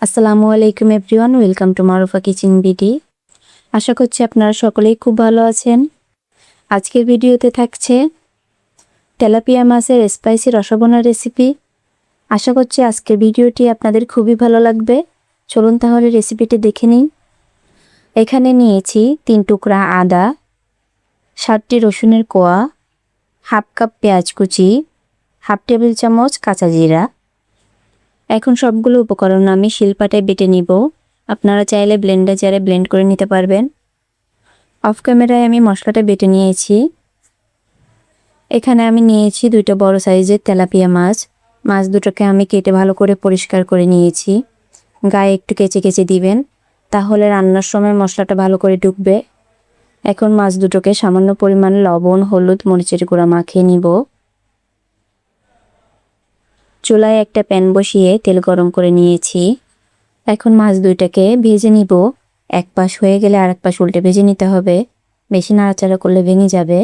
আসসালামু আলাইকুম everyone, welcome to Marufa kitchen BD. আশা করছি আপনারা সকলেই খুব ভালো আছেন। আজকের ভিডিওতে থাকছে তেলাপিয়া মাছের স্পাইসি রসবোনা রেসিপি। আশা করছি আজকের ভিডিওটি আপনাদের খুবই ভালো লাগবে। চলুন তাহলে রেসিপিটি দেখে নিন। এখানে নিয়েছি 3 টুকরা আদা, 7টি রসুনের কোয়া, হাফ কাপ পেঁয়াজ কুচি, হাফ টেবিল চামচ কাঁচা জিরা। এখন সবগুলো উপকরণ আমি শিলপাটায় বেটে নিব। আপনারা চাইলে ব্লেন্ডার জারে ব্লেন্ড করে নিতে পারবেন। অফ ক্যামেরায় আমি মশলাটা বেটে নিয়েছি। এখানে আমি নিয়েছি 2টা বড় সাইজের তেলাপিয়া মাছ। মাছ দুটোকে আমি কেটে ভালো করে পরিষ্কার করে নিয়েছি। গায়ে একটু কেচে কেচে দিবেন, তাহলে রান্নার সময় মশলাটা ভালো করে ঢুকবে। এখন মাছ দুটোকে সামান্য পরিমাণ লবণ, হলুদ, মরিচের গুঁড়া মাখিয়ে নিব। চুলায় একটা প্যান বসিয়ে তেল গরম করে নিয়েছি। এখন মাছ দুইটাকে ভেজে নিব। এক পাশ হয়ে গেলে আরেক পাশ উল্টে ভেজে নিতে হবে, বেশি নাড়াচাড়া করলে ভেঙে যাবে।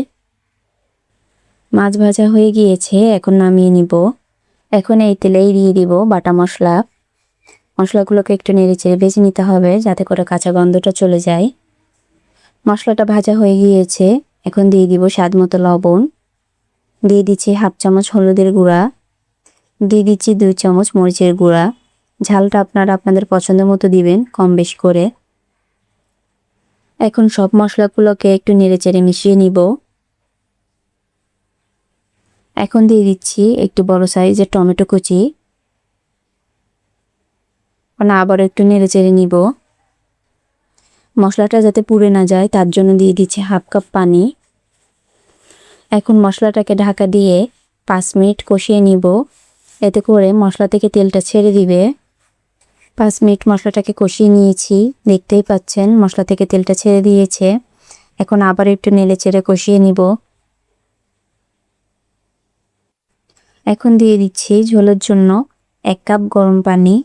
মাছ ভাজা হয়ে গিয়েছে, এখন নামিয়ে নিব। এখন এই তেলেই দিয়ে দিব বাটা মশলা। মশলাগুলোকে একটু নেড়েচেড়ে ভেজে নিতে হবে, যাতে করে কাঁচা গন্ধটা চলে যায়। মশলাটা ভাজা হয়ে গিয়েছে, এখন দিয়ে দিব স্বাদ মতো লবণ, দিয়ে দিচ্ছি হাফ চামচ হলুদের গুঁড়া, দিয়ে দিচ্ছি 2 চামচ মরিচের গুঁড়া। ঝালটা আপনারা আপনাদের পছন্দ মতো দিবেন, কম বেশি করে। এখন সব মশলাগুলোকে একটু নেড়েচেড়ে মিশিয়ে নিব। এখন দিয়ে দিচ্ছি একটু বড় সাইজের টমেটো কুচি। আবার একটু নেড়েচেড়ে নিব। মশলাটা যাতে পুড়ে না যায় তার জন্য দিয়ে দিচ্ছি হাফ কাপ পানি। এখন মশলাটাকে ঢাকা দিয়ে 5 মিনিট কষিয়ে নিব, এতে করে মশলা থেকে তেলটা ছেড়ে দিবে। 5 মিনিট মশলাটাকে কষিয়ে নিয়েছি, দেখতেই পাচ্ছেন মশলা থেকে তেলটা ছেড়ে দিয়েছে। এখন আবার একটু নেড়েচেড়ে কষিয়ে নিব। এখন দিয়ে দিচ্ছি ঝোলের জন্য 1 কাপ গরম পানি।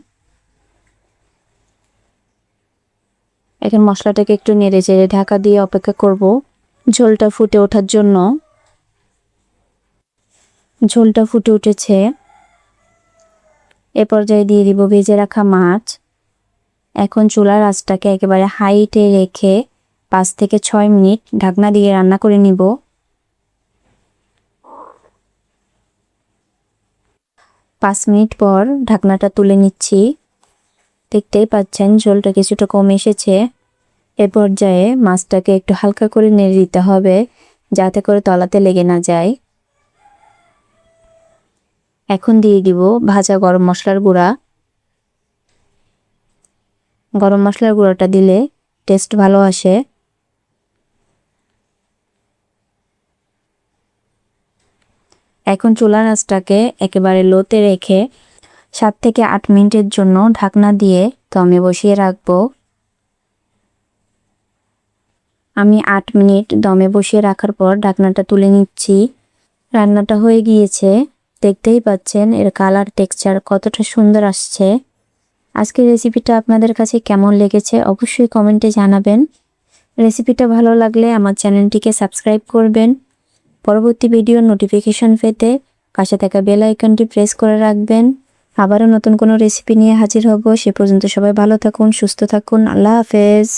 এখন মশলাটাকে একটু নেড়েচেড়ে ঢাকা দিয়ে অপেক্ষা করব ঝোলটা ফুটে ওঠার জন্য। ঝোলটা ফুটে উঠেছে, এ পর্যায়ে দিয়ে দিব ভেজে রাখা মাছ। এখন চুলার আঁচটাকে একেবারে হাইটে রেখে 5 থেকে 6 মিনিট ঢাকনা দিয়ে রান্না করে নিব। 5 মিনিট পর ঢাকনাটা তুলে নিচ্ছি। দেখতেই পাচ্ছেন ঝোলটা কিছুটা কমে এসেছে। এ পর্যায়ে মাছটাকে একটু হালকা করে নেড়ে দিতে হবে, যাতে করে তলাতে লেগে না যায়। এখন দিয়ে দিব ভাজা গরম মশলার গুঁড়া। গরম মশলার গুঁড়োটা দিলে টেস্ট ভালো আসে। এখন চুলার আঁচটাকে একেবারে লোতে রেখে 7 থেকে 8 মিনিটের জন্য ঢাকনা দিয়ে দমে বসিয়ে রাখবো। আমি 8 মিনিট দমে বসিয়ে রাখার পর ঢাকনাটা তুলে নিচ্ছি। রান্নাটা হয়ে গিয়েছে, দেখতেই পাচ্ছেন এর কালার টেক্সচার কতটা সুন্দর আসছে। আজকের রেসিপিটা আপনাদের কাছে কেমন লেগেছে অবশ্যই কমেন্টে জানাবেন। রেসিপিটা ভালো লাগলে আমার চ্যানেলটিকে সাবস্ক্রাইব করবেন। পরবর্তী ভিডিওর নোটিফিকেশন পেতে পাশে থাকা বেল আইকনটি প্রেস করে রাখবেন। আবারও নতুন কোনো রেসিপি নিয়ে হাজির হব। সে পর্যন্ত সবাই ভালো থাকুন, সুস্থ থাকুন। আল্লাহ হাফেজ।